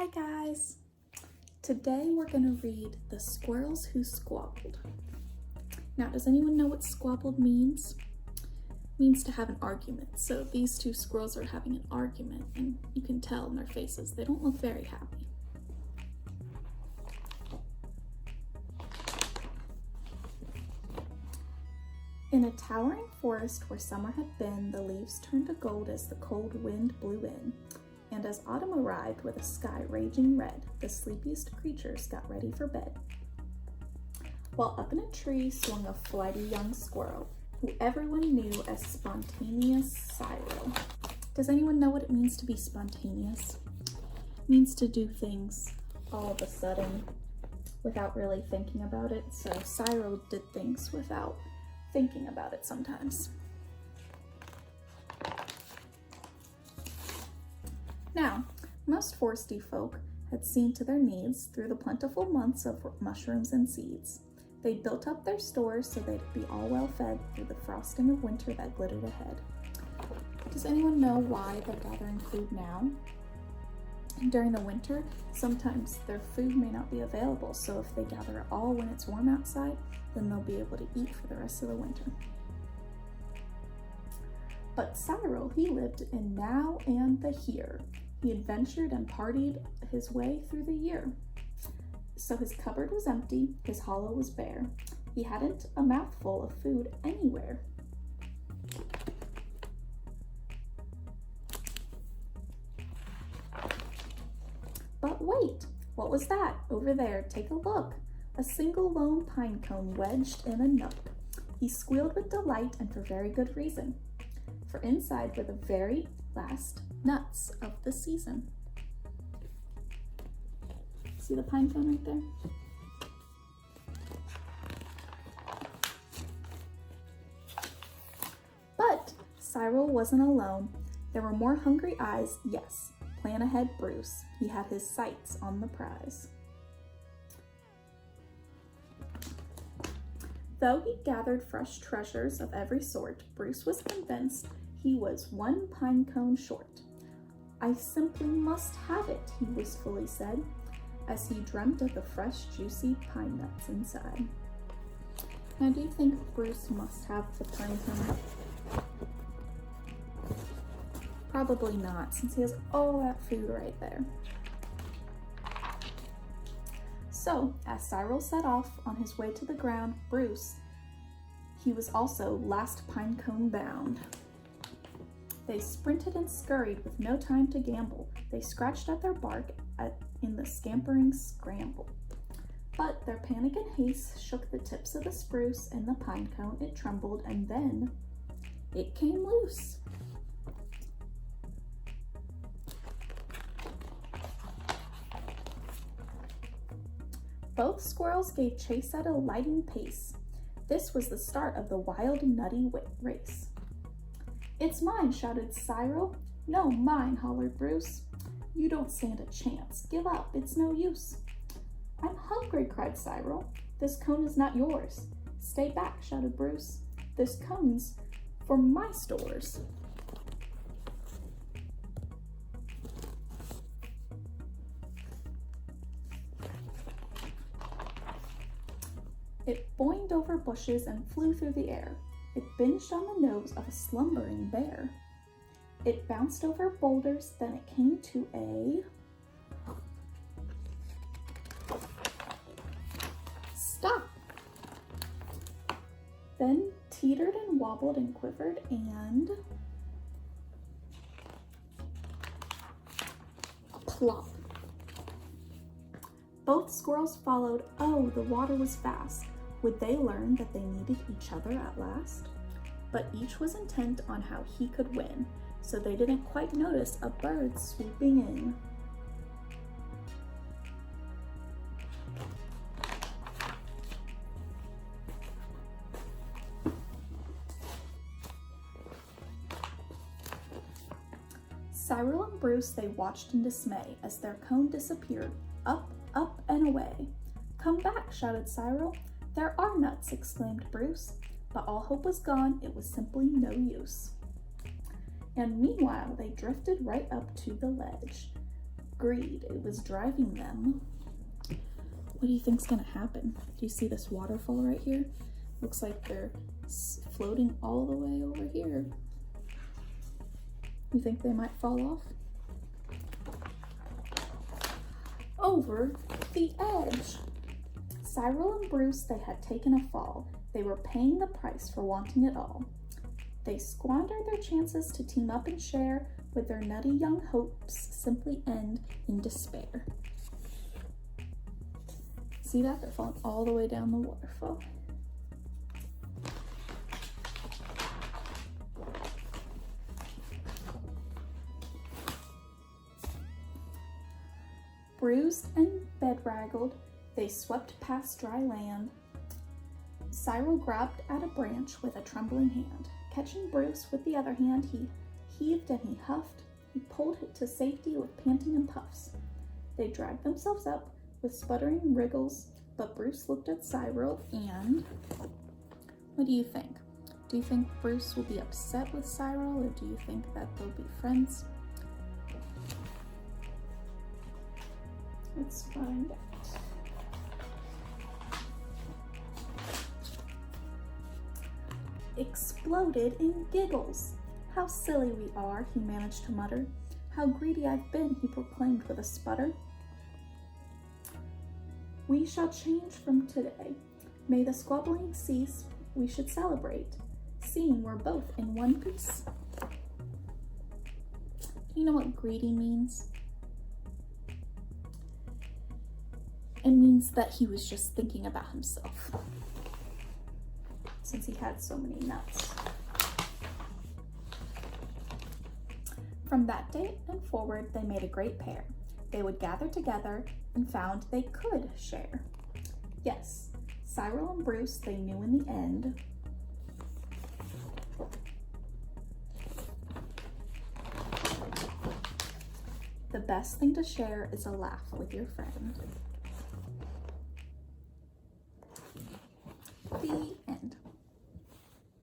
Hi guys! Today we're going to read The Squirrels Who Squabbled. Now, does anyone know what squabbled means? It means to have an argument. So these two squirrels are having an argument, and you can tell in their faces they don't look very happy. In a towering forest where summer had been, the leaves turned to gold as the cold wind blew in. And as autumn arrived with a sky raging red, the sleepiest creatures got ready for bed. While up in a tree swung a flighty young squirrel, who everyone knew as Spontaneous Cyril. Does anyone know what it means to be spontaneous? It means to do things all of a sudden without really thinking about it. So Cyril did things without thinking about it sometimes. Now, most foresty folk had seen to their needs through the plentiful months of mushrooms and seeds. They built up their stores so they'd be all well fed through the frosting of winter that glittered ahead. Does anyone know why they're gathering food now? During the winter, sometimes their food may not be available, so if they gather it all when it's warm outside, then they'll be able to eat for the rest of the winter. But Cyril, he lived in now and the here. He adventured and partied his way through the year. So his cupboard was empty, his hollow was bare. He hadn't a mouthful of food anywhere. But wait, what was that? Over there, take a look. A single lone pine cone wedged in a nook. He squealed with delight and for very good reason. For inside were the very last nuts of the season. See the pine cone right there? But Cyril wasn't alone. There were more hungry eyes, yes. Plan ahead, Bruce. He had his sights on the prize. Though he gathered fresh treasures of every sort, Bruce was convinced he was one pine cone short. I simply must have it, he wistfully said, as he dreamt of the fresh, juicy pine nuts inside. Now, do you think Bruce must have the pine cone? Probably not, since he has all that food right there. So, as Cyril set off on his way to the ground, Bruce, he was also last pine cone bound. They sprinted and scurried with no time to gamble. They scratched at their bark in the scampering scramble. But their panic and haste shook the tips of the spruce and the pine cone. It trembled, and then it came loose. Both squirrels gave chase at a lightning pace. This was the start of the wild, nutty race. "It's mine," shouted Cyril. "No, mine," hollered Bruce. "You don't stand a chance. Give up, it's no use." "I'm hungry," cried Cyril. "This cone is not yours." "Stay back," shouted Bruce. "This cone's for my stores." It boinged over bushes and flew through the air. It binged on the nose of a slumbering bear. It bounced over boulders, then it came to a stop. Then teetered and wobbled and quivered and plop. Both squirrels followed. Oh, the water was fast. Would they learn that they needed each other at last? But each was intent on how he could win, so they didn't quite notice a bird swooping in. Cyril and Bruce, they watched in dismay as their cone disappeared, up, and away. "Come back," shouted Cyril. "There are nuts," exclaimed Bruce. But all hope was gone. It was simply no use. And meanwhile, they drifted right up to the ledge. greed. It was driving them. What do you think's gonna happen? Do you see this waterfall right here? Looks like they're floating all the way over here. You think they might fall off? Over the edge. Cyril and Bruce, they had taken a fall. They were paying the price for wanting it all. They squandered their chances to team up and share, with their nutty young hopes simply end in despair. See that? They're falling all the way down the waterfall. Bruised and bedraggled, they swept past dry land. Cyril grabbed at a branch with a trembling hand. Catching Bruce with the other hand, he heaved and he huffed. He pulled it to safety with panting and puffs. They dragged themselves up with sputtering wriggles, but Bruce looked at Cyril and... What do you think? Do you think Bruce will be upset with Cyril, or do you think that they'll be friends? Let's find out. Exploded in giggles. How silly we are, he managed to mutter. How greedy I've been, he proclaimed with a sputter. We shall change from today. May the squabbling cease, we should celebrate, seeing we're both in one piece. Do you know what greedy means? It means that he was just thinking about himself, since he had so many nuts. From that day and forward, they made a great pair. They would gather together and found they could share. Yes, Cyril and Bruce, they knew in the end the best thing to share is a laugh with your friend.